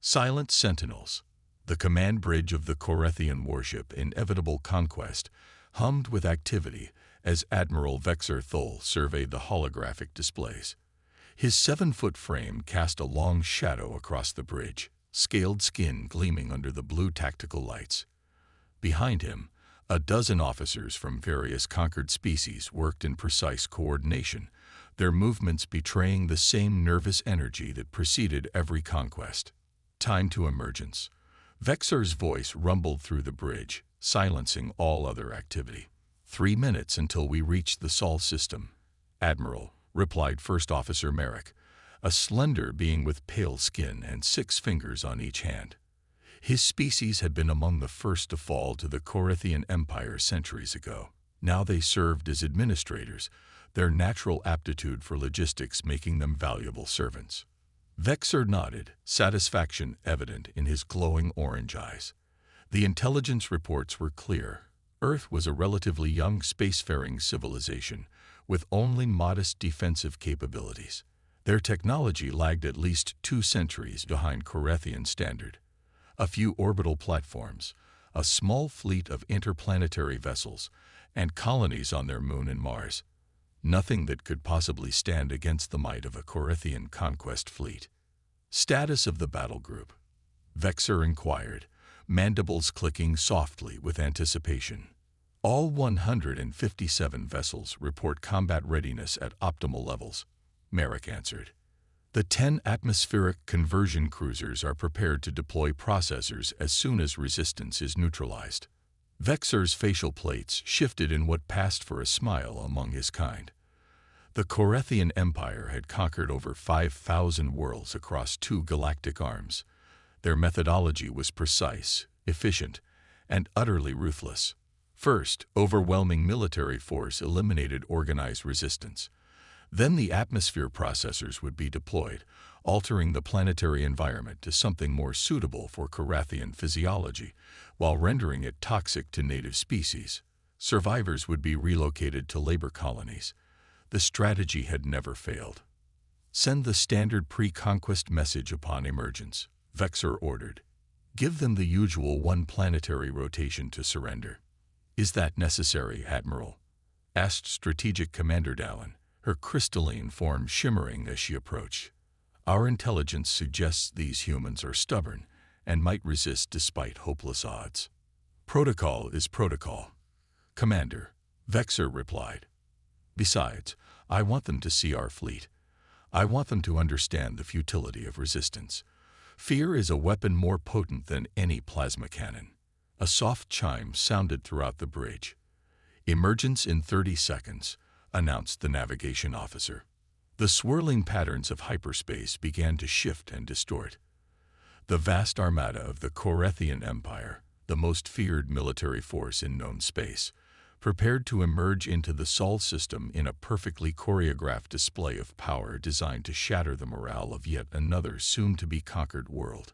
Silent Sentinels. The command bridge of the Corinthian warship Inevitable Conquest hummed with activity as Admiral Vexer Thol surveyed the holographic displays. His 7-foot frame cast a long shadow across the bridge, scaled skin gleaming under the blue tactical lights. Behind him, a dozen officers from various conquered species worked in precise coordination, their movements betraying the same nervous energy that preceded every conquest. Time to emergence. Vexer's voice rumbled through the bridge, silencing all other activity. 3 minutes until we reach the Sol system, Admiral, replied First Officer Merrick, a slender being with pale skin and 6 fingers on each hand. His species had been among the first to fall to the Corinthian Empire centuries ago. Now they served as administrators, their natural aptitude for logistics making them valuable servants. Vexer nodded, satisfaction evident in his glowing orange eyes. The intelligence reports were clear. Earth was a relatively young spacefaring civilization, with only modest defensive capabilities. Their technology lagged at least 2 centuries behind Corinthian standard. A few orbital platforms, a small fleet of interplanetary vessels, and colonies on their moon and Mars. Nothing that could possibly stand against the might of a Corinthian conquest fleet. Status of the battle group? Vexer inquired, mandibles clicking softly with anticipation. All 157 vessels report combat readiness at optimal levels, Merrick answered. The 10 atmospheric conversion cruisers are prepared to deploy processors as soon as resistance is neutralized. Vexer's facial plates shifted in what passed for a smile among his kind. The Corinthian Empire had conquered over 5,000 worlds across 2 galactic arms. Their methodology was precise, efficient, and utterly ruthless. First, overwhelming military force eliminated organized resistance. Then the atmosphere processors would be deployed, altering the planetary environment to something more suitable for Corinthian physiology, while rendering it toxic to native species. Survivors would be relocated to labor colonies. The strategy had never failed. Send the standard pre-conquest message upon emergence, Vexer ordered. Give them the usual 1 planetary rotation to surrender. Is that necessary, Admiral? Asked Strategic Commander Dallin, her crystalline form shimmering as she approached. Our intelligence suggests these humans are stubborn and might resist despite hopeless odds. Protocol is protocol, Commander, Vexer replied. Besides, I want them to see our fleet. I want them to understand the futility of resistance. Fear is a weapon more potent than any plasma cannon. A soft chime sounded throughout the bridge. Emergence in 30 seconds, announced the navigation officer. The swirling patterns of hyperspace began to shift and distort. The vast armada of the Corinthian Empire, the most feared military force in known space, prepared to emerge into the Sol system in a perfectly choreographed display of power designed to shatter the morale of yet another soon-to-be-conquered world.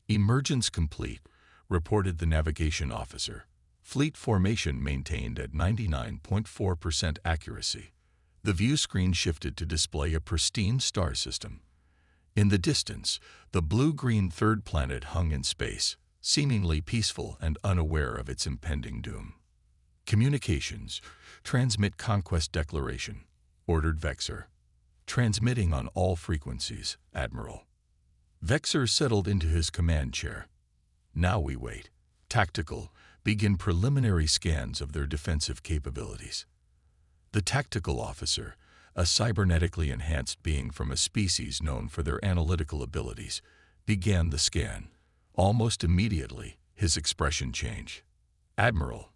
Emergence complete, reported the navigation officer. Fleet formation maintained at 99.4% accuracy. The view screen shifted to display a pristine star system. In the distance, the blue-green third planet hung in space, seemingly peaceful and unaware of its impending doom. Communications. Transmit conquest declaration, ordered Vexer. Transmitting on all frequencies, Admiral. Vexer settled into his command chair. Now we wait. Tactical. Begin preliminary scans of their defensive capabilities. The tactical officer, a cybernetically enhanced being from a species known for their analytical abilities, began the scan. Almost immediately, his expression changed. Admiral,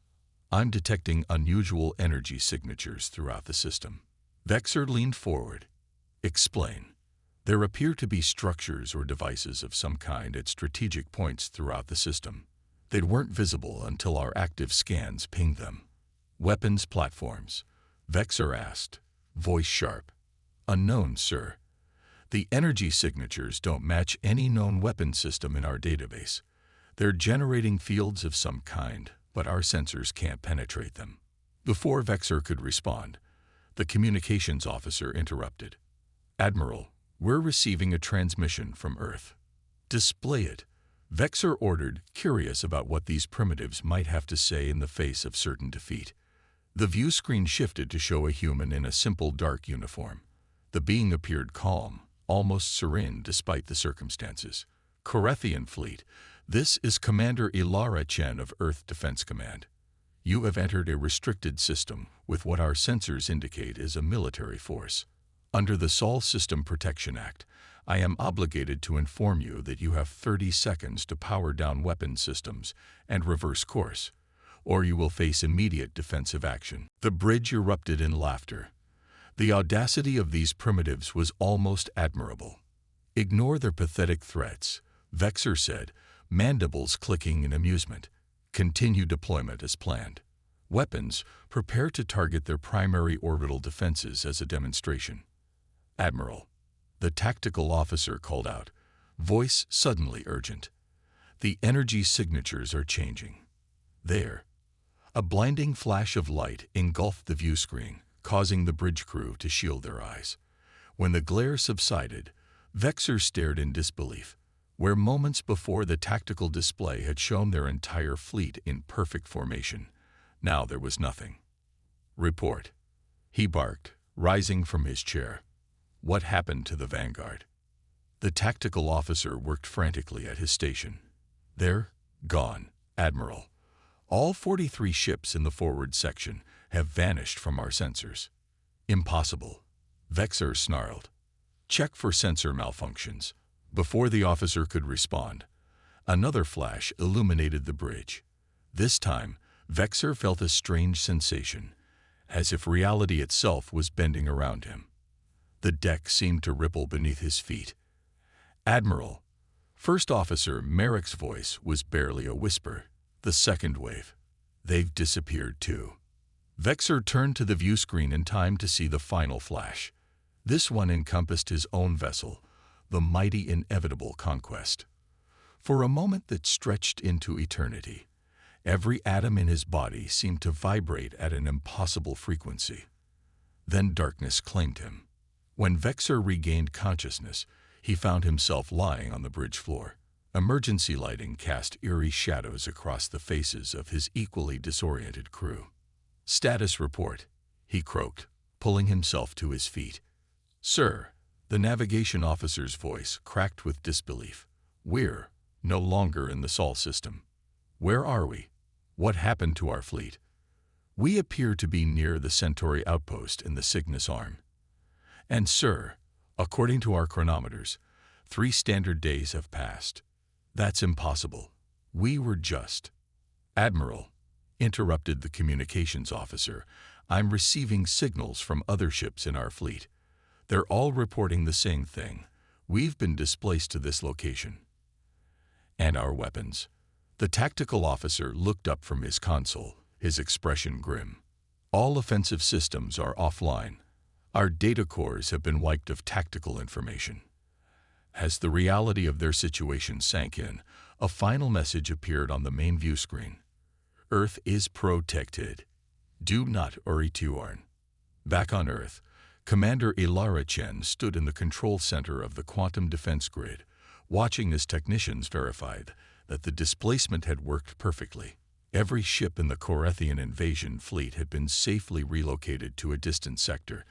I'm detecting unusual energy signatures throughout the system. Vexer leaned forward. Explain. There appear to be structures or devices of some kind at strategic points throughout the system. They weren't visible until our active scans pinged them. Weapons platforms, Vexer asked, voice sharp. Unknown, sir. The energy signatures don't match any known weapon system in our database. They're generating fields of some kind, but our sensors can't penetrate them. Before Vexer could respond, the communications officer interrupted. Admiral, we're receiving a transmission from Earth. Display it, Vexor ordered, curious about what these primitives might have to say in the face of certain defeat. The view screen shifted to show a human in a simple dark uniform. The being appeared calm, almost serene despite the circumstances. Korethian Fleet, this is Commander Ilara Chen of Earth Defense Command. You have entered a restricted system with what our sensors indicate is a military force. Under the Sol System Protection Act, I am obligated to inform you that you have 30 seconds to power down weapon systems and reverse course, or you will face immediate defensive action. The bridge erupted in laughter. The audacity of these primitives was almost admirable. Ignore their pathetic threats, Vexor said, mandibles clicking in amusement. Continue deployment as planned. Weapons, prepare to target their primary orbital defenses as a demonstration. Admiral, the tactical officer called out, voice suddenly urgent. The energy signatures are changing. There. A blinding flash of light engulfed the view screen, causing the bridge crew to shield their eyes. When the glare subsided, Vexor stared in disbelief. Where moments before the tactical display had shown their entire fleet in perfect formation, now there was nothing. Report, he barked, rising from his chair. What happened to the Vanguard? The tactical officer worked frantically at his station. They're gone, Admiral. All 43 ships in the forward section have vanished from our sensors. Impossible, Vexor snarled. Check for sensor malfunctions. Before the officer could respond, another flash illuminated the bridge. This time, Vexor felt a strange sensation, as if reality itself was bending around him. The deck seemed to ripple beneath his feet. Admiral, First Officer Merrick's voice was barely a whisper. The second wave. They've disappeared too. Vexor turned to the view screen in time to see the final flash. This one encompassed his own vessel, the mighty inevitable Conquest. For a moment that stretched into eternity, every atom in his body seemed to vibrate at an impossible frequency. Then darkness claimed him. When Vexor regained consciousness, he found himself lying on the bridge floor. Emergency lighting cast eerie shadows across the faces of his equally disoriented crew. Status report, he croaked, pulling himself to his feet. Sir, the navigation officer's voice cracked with disbelief. We're no longer in the Sol system. Where are we? What happened to our fleet? We appear to be near the Centauri outpost in the Cygnus Arm. And sir, according to our chronometers, 3 standard days have passed. That's impossible. We were just. Admiral, interrupted the communications officer, I'm receiving signals from other ships in our fleet. They're all reporting the same thing. We've been displaced to this location. And our weapons. The tactical officer looked up from his console, his expression grim. All offensive systems are offline. Our data cores have been wiped of tactical information. As the reality of their situation sank in, a final message appeared on the main view screen. Earth is protected. Do not Orituarn. Back on Earth, Commander Ilara Chen stood in the control center of the quantum defense grid, watching as technicians verified that the displacement had worked perfectly. Every ship in the Korethian invasion fleet had been safely relocated to a distant sector,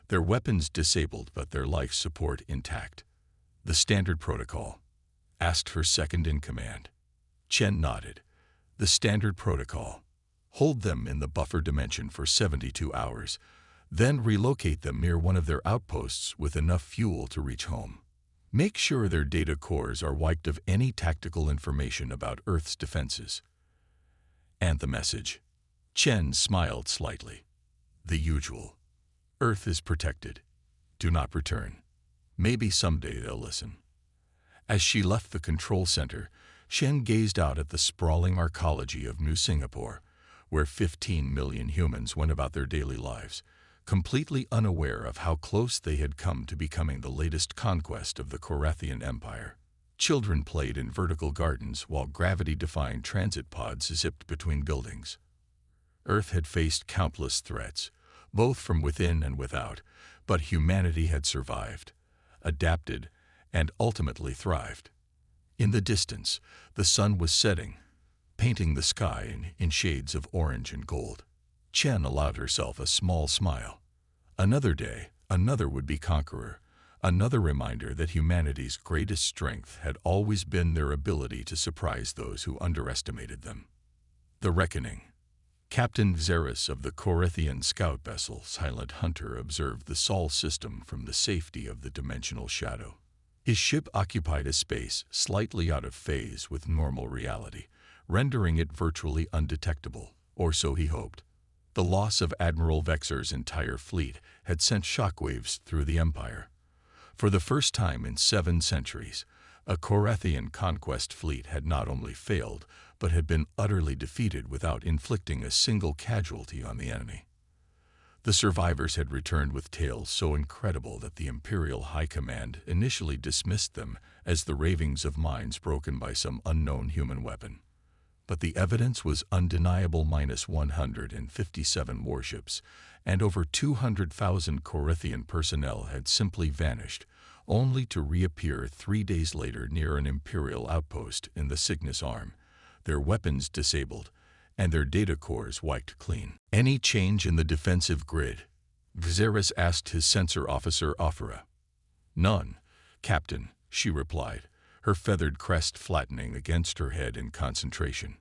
their weapons disabled but their life support intact. The standard protocol, asked her second in command. Chen nodded. The standard protocol. Hold them in the buffer dimension for 72 hours, then relocate them near one of their outposts with enough fuel to reach home. Make sure their data cores are wiped of any tactical information about Earth's defenses. And the message. Chen smiled slightly. The usual. Earth is protected. Do not return. Maybe someday they'll listen. As she left the control center, Shen gazed out at the sprawling arcology of New Singapore, where 15 million humans went about their daily lives, completely unaware of how close they had come to becoming the latest conquest of the Korethian Empire. Children played in vertical gardens while gravity-defying transit pods zipped between buildings. Earth had faced countless threats, both from within and without, but humanity had survived, adapted, and ultimately thrived. In the distance, the sun was setting, painting the sky in shades of orange and gold. Chen allowed herself a small smile. Another day, another would-be conqueror, another reminder that humanity's greatest strength had always been their ability to surprise those who underestimated them. The Reckoning. Captain Xeris of the Corinthian scout vessel Silent Hunter observed the Sol system from the safety of the dimensional shadow. His ship occupied a space slightly out of phase with normal reality, rendering it virtually undetectable, or so he hoped. The loss of Admiral Vexor's entire fleet had sent shockwaves through the Empire. For the first time in 7 centuries, a Corinthian conquest fleet had not only failed, but had been utterly defeated without inflicting a single casualty on the enemy. The survivors had returned with tales so incredible that the Imperial High Command initially dismissed them as the ravings of minds broken by some unknown human weapon. But the evidence was undeniable: minus 157 warships, and over 200,000 Corinthian personnel had simply vanished, only to reappear 3 days later near an Imperial outpost in the Cygnus Arm, their weapons disabled, and their data cores wiped clean. "Any change in the defensive grid?" Xeris asked his sensor officer Offera. "None, Captain," she replied, her feathered crest flattening against her head in concentration.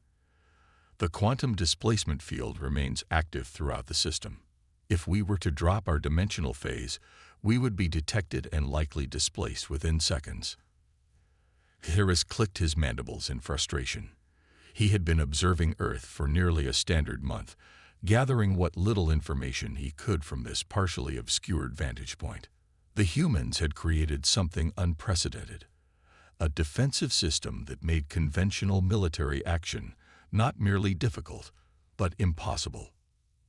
"The quantum displacement field remains active throughout the system. If we were to drop our dimensional phase, we would be detected and likely displaced within seconds." Xeris clicked his mandibles in frustration. He had been observing Earth for nearly a standard month, gathering what little information he could from this partially obscured vantage point. The humans had created something unprecedented, a defensive system that made conventional military action not merely difficult, but impossible.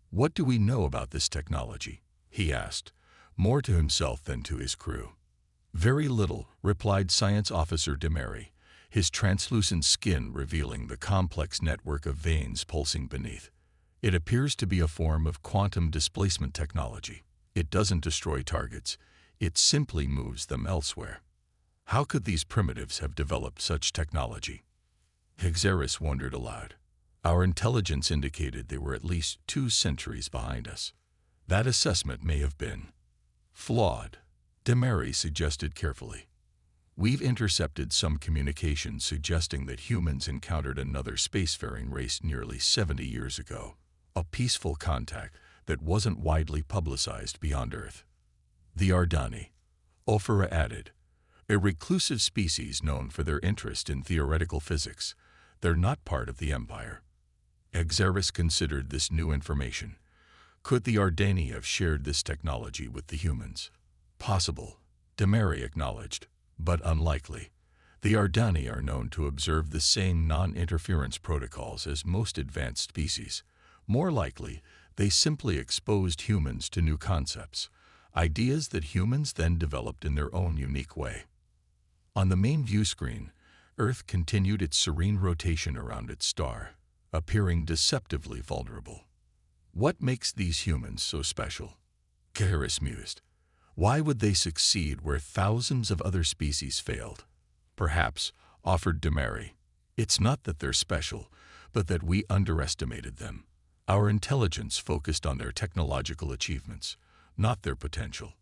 "What do we know about this technology?" he asked, more to himself than to his crew. "Very little," replied Science Officer Demary, his translucent skin revealing the complex network of veins pulsing beneath. "It appears to be a form of quantum displacement technology. It doesn't destroy targets, it simply moves them elsewhere." How could these primitives have developed such technology? Xeris wondered aloud. Our intelligence indicated they were at least 2 centuries behind us. That assessment may have been flawed, Demary suggested carefully. "We've intercepted some communications suggesting that humans encountered another spacefaring race nearly 70 years ago, a peaceful contact that wasn't widely publicized beyond Earth." "The Ardani," Offera added, "a reclusive species known for their interest in theoretical physics. They're not part of the Empire." Xeris considered this new information. Could the Ardani have shared this technology with the humans? Possible, Demary acknowledged, but unlikely. The Ardani are known to observe the same non-interference protocols as most advanced species. More likely, they simply exposed humans to new concepts, ideas that humans then developed in their own unique way. On the main view screen, Earth continued its serene rotation around its star, appearing deceptively vulnerable. "What makes these humans so special?" Xeris mused. "Why would they succeed where thousands of other species failed?" "Perhaps," offered Demary, "it's not that they're special, but that we underestimated them. Our intelligence focused on their technological achievements, not their potential."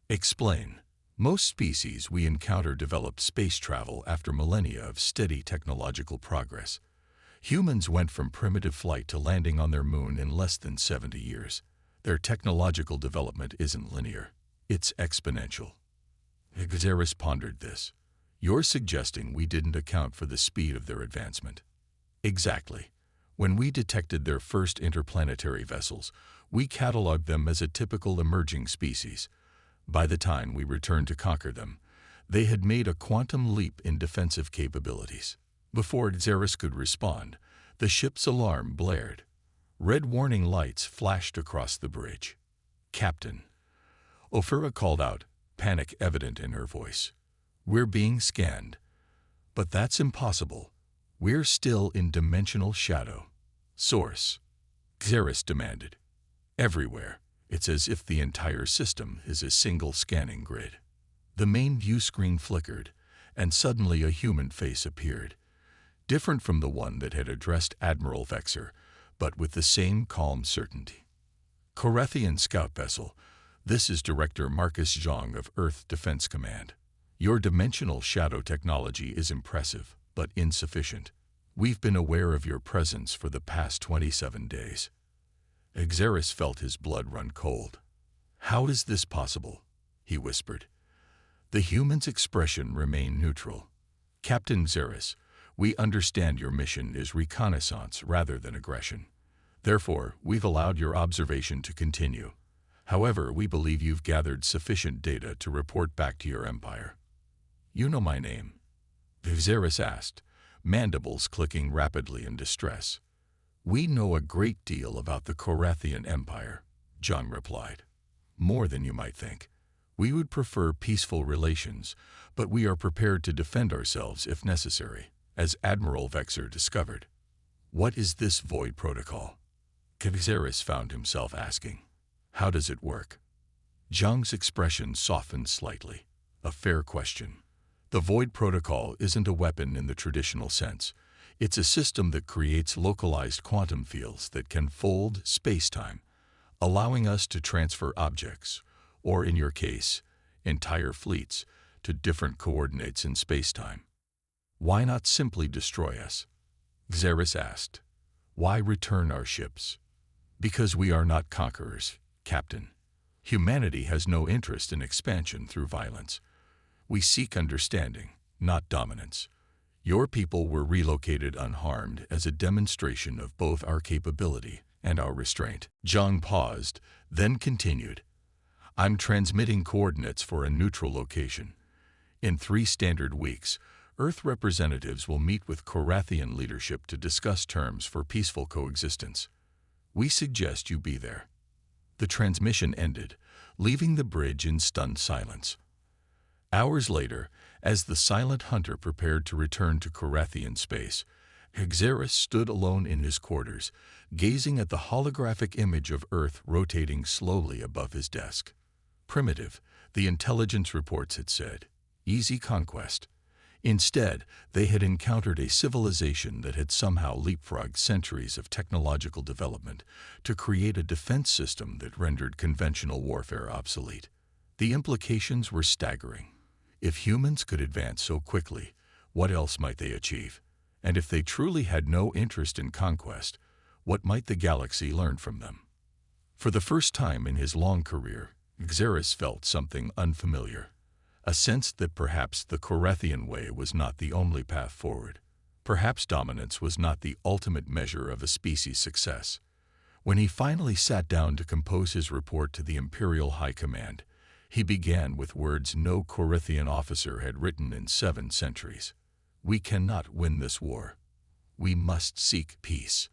"Explain." "Most species we encounter developed space travel after millennia of steady technological progress. Humans went from primitive flight to landing on their moon in less than 70 years. Their technological development isn't linear. It's exponential." Xeris pondered this. "You're suggesting we didn't account for the speed of their advancement?" "Exactly. When we detected their first interplanetary vessels, we cataloged them as a typical emerging species. By the time we returned to conquer them, they had made a quantum leap in defensive capabilities." Before Xeris could respond, the ship's alarm blared. Red warning lights flashed across the bridge. "Captain," Offera called out, panic evident in her voice. "We're being scanned." "But that's impossible. We're still in dimensional shadow." "Source," Xeris demanded. "Everywhere. It's as if the entire system is a single scanning grid." The main view screen flickered, and suddenly a human face appeared, different from the one that had addressed Admiral Vexer, but with the same calm certainty. Korethian scout vessel, this is Director Marcus Zhang of Earth Defense Command. Your dimensional shadow technology is impressive, but insufficient. We've been aware of your presence for the past 27 days. Xeris felt his blood run cold. How is this possible? He whispered. The human's expression remained neutral. Captain Xeris, we understand your mission is reconnaissance rather than aggression. Therefore, we've allowed your observation to continue. However, we believe you've gathered sufficient data to report back to your empire. You know my name? Xeris asked, mandibles clicking rapidly in distress. We know a great deal about the Galactic Empire, Zhang replied. More than you might think. We would prefer peaceful relations, but we are prepared to defend ourselves if necessary, as Admiral Vexer discovered. What is this Void Protocol? Xeris found himself asking. How does it work? Zhang's expression softened slightly. A fair question. The Void Protocol isn't a weapon in the traditional sense. It's a system that creates localized quantum fields that can fold space-time, allowing us to transfer objects, or in your case, entire fleets, to different coordinates in space-time. Why not simply destroy us? Xeris asked. Why return our ships? Because we are not conquerors, Captain. Humanity has no interest in expansion through violence. We seek understanding, not dominance. Your people were relocated unharmed as a demonstration of both our capability and our restraint. Zhang paused, then continued. I'm transmitting coordinates for a neutral location. In 3 standard weeks, Earth representatives will meet with Korathian leadership to discuss terms for peaceful coexistence. We suggest you be there. The transmission ended, leaving the bridge in stunned silence. Hours later, as the silent hunter prepared to return to Korathian space, Xeris stood alone in his quarters, gazing at the holographic image of Earth rotating slowly above his desk. Primitive, the intelligence reports had said. Easy conquest. Instead, they had encountered a civilization that had somehow leapfrogged centuries of technological development to create a defense system that rendered conventional warfare obsolete. The implications were staggering. If humans could advance so quickly, what else might they achieve? And if they truly had no interest in conquest, what might the galaxy learn from them? For the first time in his long career, Xeris felt something unfamiliar. A sense that perhaps the Korathian way was not the only path forward. Perhaps dominance was not the ultimate measure of a species' success. When he finally sat down to compose his report to the Imperial High Command, he began with words no Korathian officer had written in 7 centuries. We cannot win this war. We must seek peace.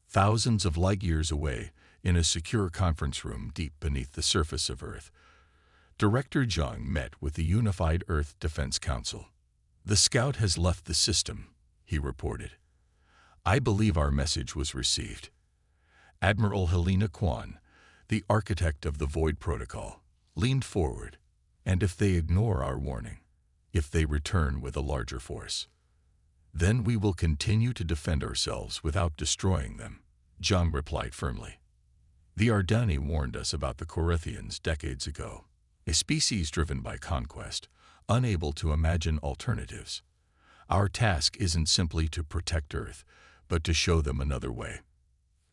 Thousands of light years away, in a secure conference room deep beneath the surface of Earth, Director Zhang met with the Unified Earth Defense Council. The scout has left the system, he reported. I believe our message was received. Admiral Helena Kwan, the architect of the Void Protocol, leaned forward, and if they ignore our warning, if they return with a larger force, then we will continue to defend ourselves without destroying them, Zhang replied firmly. The Ardani warned us about the Korathians decades ago. A species driven by conquest, unable to imagine alternatives. Our task isn't simply to protect Earth, but to show them another way.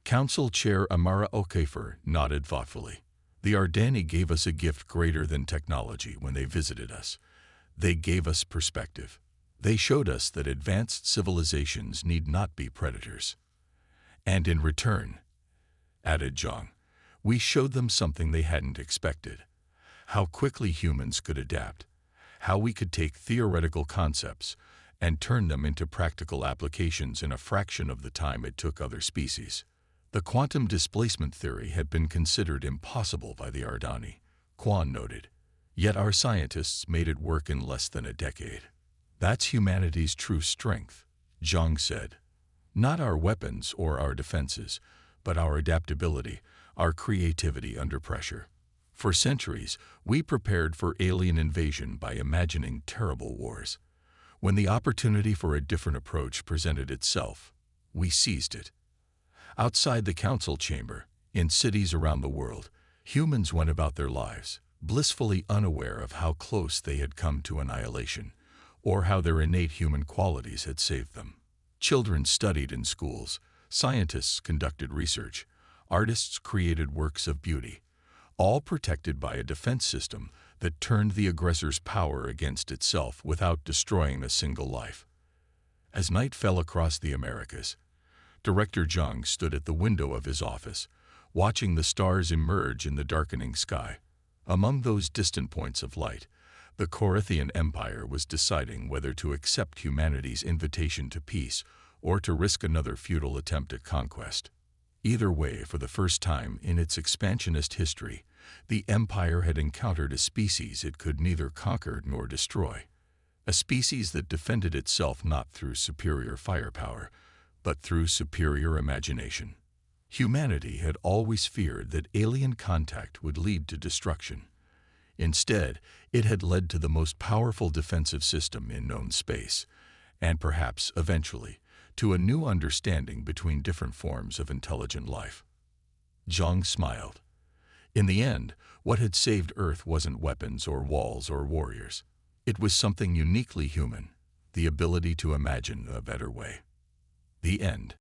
Council Chair Amara Okafer nodded thoughtfully. The Ardani gave us a gift greater than technology when they visited us. They gave us perspective. They showed us that advanced civilizations need not be predators. And in return, added Zhang, we showed them something they hadn't expected. How quickly humans could adapt, how we could take theoretical concepts and turn them into practical applications in a fraction of the time it took other species. The quantum displacement theory had been considered impossible by the Ardani, Kwan noted, yet our scientists made it work in less than a decade. That's humanity's true strength, Zhang said. Not our weapons or our defenses, but our adaptability, our creativity under pressure. For centuries, we prepared for alien invasion by imagining terrible wars. When the opportunity for a different approach presented itself, we seized it. Outside the council chamber, in cities around the world, humans went about their lives, blissfully unaware of how close they had come to annihilation, or how their innate human qualities had saved them. Children studied in schools, scientists conducted research, artists created works of beauty, all protected by a defense system that turned the aggressor's power against itself without destroying a single life. As night fell across the Americas, Director Zhang stood at the window of his office, watching the stars emerge in the darkening sky. Among those distant points of light, the Corinthian Empire was deciding whether to accept humanity's invitation to peace or to risk another futile attempt at conquest. Either way, for the first time in its expansionist history, the Empire had encountered a species it could neither conquer nor destroy. A species that defended itself not through superior firepower, but through superior imagination. Humanity had always feared that alien contact would lead to destruction. Instead, it had led to the most powerful defensive system in known space, and perhaps, eventually, to a new understanding between different forms of intelligent life. Zhang smiled. In the end, what had saved Earth wasn't weapons or walls or warriors. It was something uniquely human, the ability to imagine a better way. The end.